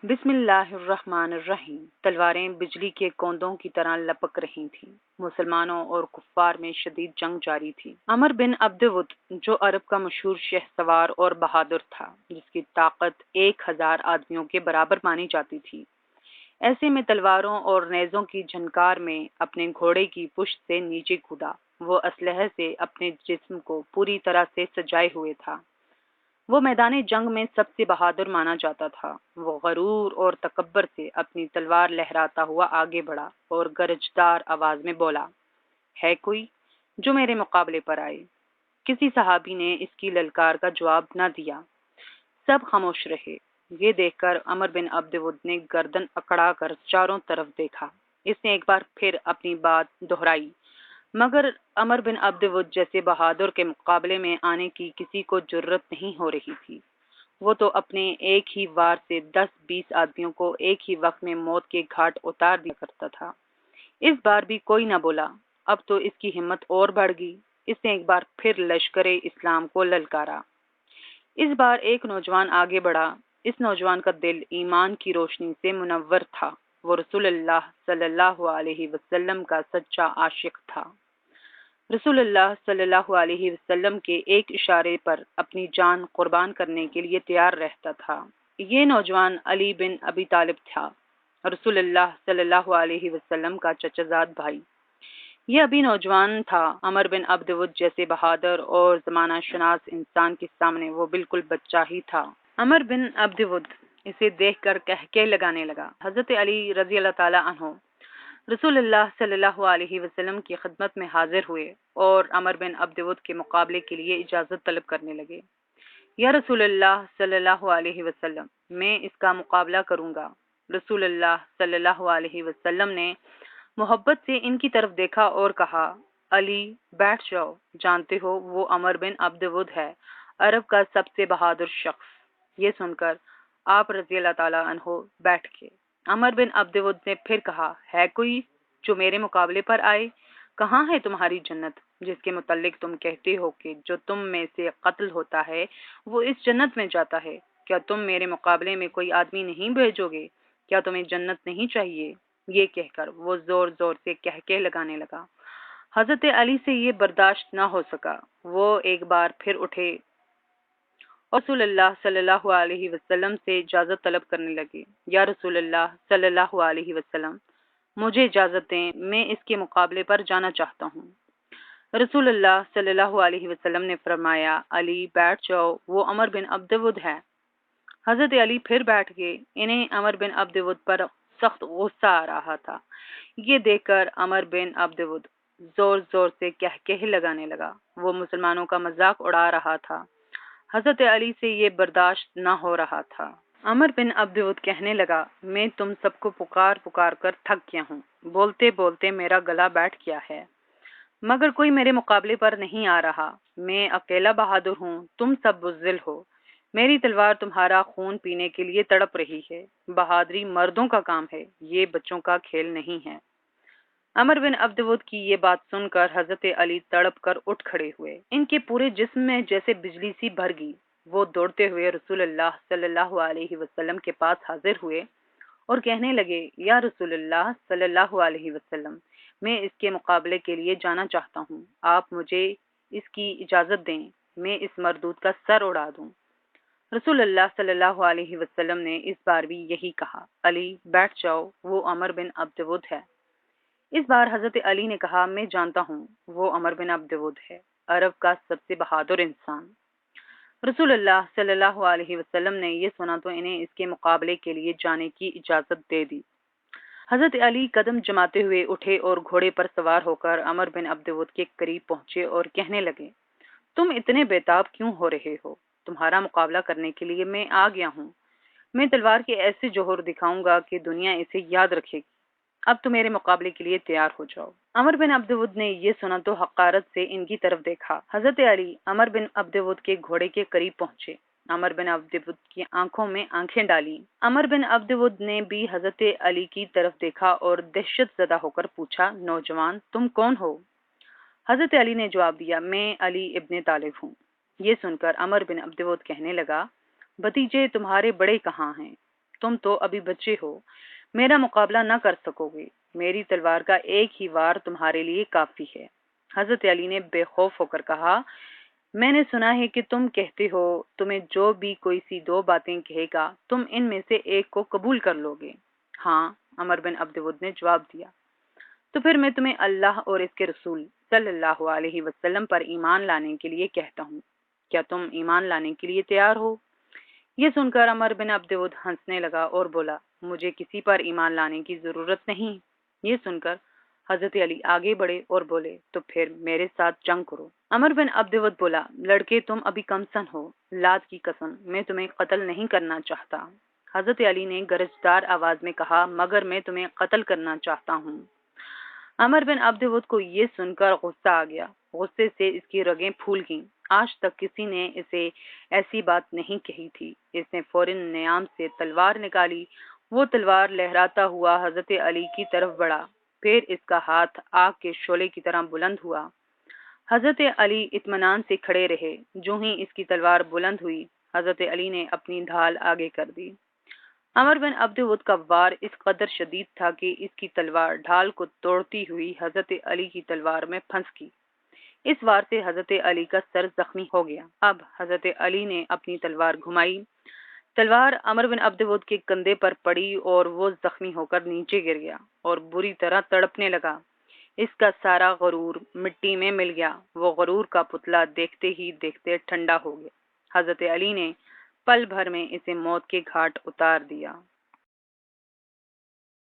بسم اللہ الرحمن الرحیم۔ تلواریں بجلی کے کوندوں کی طرح لپک رہی تھیں۔ مسلمانوں اور کفار میں شدید جنگ جاری تھی۔ عمر بن عبد ود جو عرب کا مشہور شہ سوار اور بہادر تھا، جس کی طاقت 1000 آدمیوں کے برابر مانی جاتی تھی، ایسے میں تلواروں اور نیزوں کی جھنکار میں اپنے گھوڑے کی پشت سے نیچے کودا۔ وہ اسلحے سے اپنے جسم کو پوری طرح سے سجائے ہوئے تھا۔ وہ میدان جنگ میں سب سے بہادر مانا جاتا تھا۔ وہ غرور اور تکبر سے اپنی تلوار لہراتا ہوا آگے بڑھا اور گرجدار آواز میں بولا، ہے کوئی جو میرے مقابلے پر آئے؟ کسی صحابی نے اس کی للکار کا جواب نہ دیا۔ سب خاموش رہے۔ یہ دیکھ کر عمر بن عبد ود نے گردن اکڑا کر چاروں طرف دیکھا۔ اس نے ایک بار پھر اپنی بات دہرائی، مگر عمر بن عبد ود جیسے بہادر کے مقابلے میں آنے کی کسی کو جرت نہیں ہو رہی تھی۔ وہ تو اپنے ایک ہی وار سے 10-20 آدمیوں کو ایک ہی وقت میں موت کے گھاٹ اتار دیا کرتا تھا۔ اس بار بھی کوئی نہ بولا۔ اب تو اس کی ہمت اور بڑھ گئی۔ اس نے ایک بار پھر لشکر اسلام کو للکارا۔ اس بار ایک نوجوان آگے بڑھا۔ اس نوجوان کا دل ایمان کی روشنی سے منور تھا۔ وہ رسول اللہ صلی اللہ علیہ وسلم کا سچا عاشق تھا۔ رسول اللہ صلی اللہ علیہ وسلم کے ایک اشارے پر اپنی جان قربان کرنے کے لیے تیار رہتا تھا۔ یہ نوجوان علی بن ابی طالب تھا، رسول اللہ صلی اللہ علیہ وسلم کا چچا زاد بھائی۔ یہ ابھی نوجوان تھا۔ عمر بن عبد ود جیسے بہادر اور زمانہ شناس انسان کے سامنے وہ بالکل بچہ ہی تھا۔ عمر بن عبد ود اسے دیکھ کر کہکے لگانے لگا۔ حضرت علی رضی اللہ تعالی عنہ رسول اللہ صلی اللہ علیہ وسلم کی خدمت میں حاضر ہوئے اور عمر بن عبد ود کے مقابلے کے لیے اجازت طلب کرنے لگے۔ یا رسول اللہ صلی اللہ علیہ وسلم، میں اس کا مقابلہ کروں گا۔ رسول اللہ صلی اللہ علیہ وسلم نے محبت سے ان کی طرف دیکھا اور کہا، علی بیٹھ جاؤ، جانتے ہو وہ عمر بن عبد ود ہے، عرب کا سب سے بہادر شخص۔ یہ سن کر آپ رضی اللہ تعالیٰ عنہ بیٹھ گئے۔ عمر بن عبد ود نے پھر کہا، ہے کوئی جو میرے مقابلے پر آئے؟ کہاں ہے تمہاری جنت جس کے متعلق تم کہتے ہو کہ جو تم میں سے قتل ہوتا ہے وہ اس جنت میں جاتا ہے؟ کیا تم میرے مقابلے میں کوئی آدمی نہیں بھیجو گے؟ کیا تمہیں جنت نہیں چاہیے؟ یہ کہہ کر وہ زور زور سے کہکے لگانے لگا۔ حضرت علی سے یہ برداشت نہ ہو سکا۔ وہ ایک بار پھر اٹھے اور رسول اللہ صلی اللہ علیہ وسلم سے اجازت طلب کرنے لگے۔ یا رسول اللہ صلی اللہ علیہ وسلم، مجھے اجازت دیں، میں اس کے مقابلے پر جانا چاہتا ہوں۔ رسول اللہ صلی اللہ علیہ وسلم نے فرمایا، علی بیٹھ جاؤ، وہ عمر بن عبد ود ہے۔ حضرت علی پھر بیٹھ گئے۔ انہیں عمر بن عبد ود پر سخت غصہ آ رہا تھا۔ یہ دیکھ کر عمر بن عبد ود زور زور سے کہکے لگانے لگا۔ وہ مسلمانوں کا مذاق اڑا رہا تھا۔ حضرت علی سے یہ برداشت نہ ہو رہا تھا۔ عمر بن عبد ود کہنے لگا، میں تم سب کو پکار پکار کر تھک گیا ہوں۔ بولتے بولتے میرا گلا بیٹھ گیا ہے، مگر کوئی میرے مقابلے پر نہیں آ رہا۔ میں اکیلا بہادر ہوں، تم سب بزدل ہو۔ میری تلوار تمہارا خون پینے کے لیے تڑپ رہی ہے۔ بہادری مردوں کا کام ہے، یہ بچوں کا کھیل نہیں ہے۔ عمر بن عبد ود کی یہ بات سن کر حضرت علی تڑپ کر اٹھ کھڑے ہوئے۔ ان کے پورے جسم میں جیسے بجلی سی بھر گئی۔ وہ دوڑتے ہوئے رسول اللہ صلی اللہ علیہ وسلم کے پاس حاضر ہوئے اور کہنے لگے، یا رسول اللہ صلی اللہ علیہ وسلم، میں اس کے مقابلے کے لیے جانا چاہتا ہوں۔ آپ مجھے اس کی اجازت دیں، میں اس مردود کا سر اڑا دوں۔ رسول اللہ صلی اللہ علیہ وسلم نے اس بار بھی یہی کہا، علی بیٹھ جاؤ، وہ عمر بن عبد ود ہے۔ اس بار حضرت علی نے کہا، میں جانتا ہوں وہ عمر بن عبد ود ہے، عرب کا سب سے بہادر انسان۔ رسول اللہ صلی اللہ علیہ وسلم نے یہ سنا تو انہیں اس کے مقابلے کے لیے جانے کی اجازت دے دی۔ حضرت علی قدم جماتے ہوئے اٹھے اور گھوڑے پر سوار ہو کر عمر بن عبد ود کے قریب پہنچے اور کہنے لگے، تم اتنے بیتاب کیوں ہو رہے ہو؟ تمہارا مقابلہ کرنے کے لیے میں آ گیا ہوں۔ میں تلوار کے ایسے جوہر دکھاؤں گا کہ دنیا اسے یاد رکھے گی۔ اب تو میرے مقابلے کے لیے تیار ہو جاؤ۔ عمر بن عبد ود نے یہ سنا تو حقارت سے ان کی طرف دیکھا۔ حضرت علی عمر بن عبد ود کے گھوڑے کے قریب پہنچے۔ عمر بن عبد ود کی آنکھوں میں آنکھیں ڈالی۔ عمر بن عبد ود نے بھی حضرت علی کی طرف دیکھا اور دہشت زدہ ہو کر پوچھا، نوجوان تم کون ہو؟ حضرت علی نے جواب دیا، میں علی ابن طالب ہوں۔ یہ سن کر عمر بن عبد ود کہنے لگا، بھتیجے تمہارے بڑے کہاں ہیں؟ تم تو ابھی بچے ہو، میرا مقابلہ نہ کر سکو گے، میری تلوار کا ایک ہی وار تمہارے لیے کافی ہے۔ حضرت علی نے بے خوف ہو کر کہا، میں نے سنا ہے کہ تم کہتے ہو تمہیں جو بھی کوئی سی دو باتیں کہے گا تم ان میں سے ایک کو قبول کر لو گے۔ ہاں، عمر بن عبد ود نے جواب دیا۔ تو پھر میں تمہیں اللہ اور اس کے رسول صلی اللہ علیہ وسلم پر ایمان لانے کے لیے کہتا ہوں، کیا تم ایمان لانے کے لیے تیار ہو؟ یہ سن کر عمر بن عبد ود ہنسنے لگا اور بولا، مجھے کسی پر ایمان لانے کی ضرورت نہیں۔ یہ سن کر حضرت علی آگے بڑھے اور بولے، تو پھر میرے ساتھ جنگ کرو۔ عمر بن عبد ود بولا، لڑکے تم ابھی کمسن ہو، لات کی قسم میں تمہیں قتل نہیں کرنا چاہتا۔ حضرت علی نے گرجدار آواز میں کہا، مگر میں تمہیں قتل کرنا چاہتا ہوں۔ عمر بن عبد ود کو یہ سن کر غصہ آ گیا، غصے سے اس کی رگیں پھول گئیں۔ آج تک کسی نے اسے ایسی بات نہیں کہی تھی۔ اس نے فوراً نیام سے تلوار نکالی، وہ تلوار لہراتا ہوا حضرت علی کی طرف بڑھا، پھر اس کا ہاتھ آگ کے شعلے کی طرح بلند ہوا۔ حضرت علی اطمینان سے کھڑے رہے، جو ہی اس کی تلوار بلند ہوئی، حضرت علی نے اپنی ڈھال آگے کر دی۔ عمر بن عبد ود کا وار اس قدر شدید تھا کہ اس کی تلوار ڈھال کو توڑتی ہوئی حضرت علی کی تلوار میں پھنس گئی۔ اس وار سے حضرت علی کا سر زخمی ہو گیا۔ اب حضرت علی نے اپنی تلوار گھمائی، تلوار عمر بن عبد ود کے کندھے پر پڑی اور وہ زخمی ہو کر نیچے گر گیا اور بری طرح تڑپنے لگا۔ اس کا سارا غرور مٹی میں مل گیا، وہ غرور کا پتلا دیکھتے ہی دیکھتے ٹھنڈا ہو گیا۔ حضرت علی نے پل بھر میں اسے موت کے گھاٹ اتار دیا۔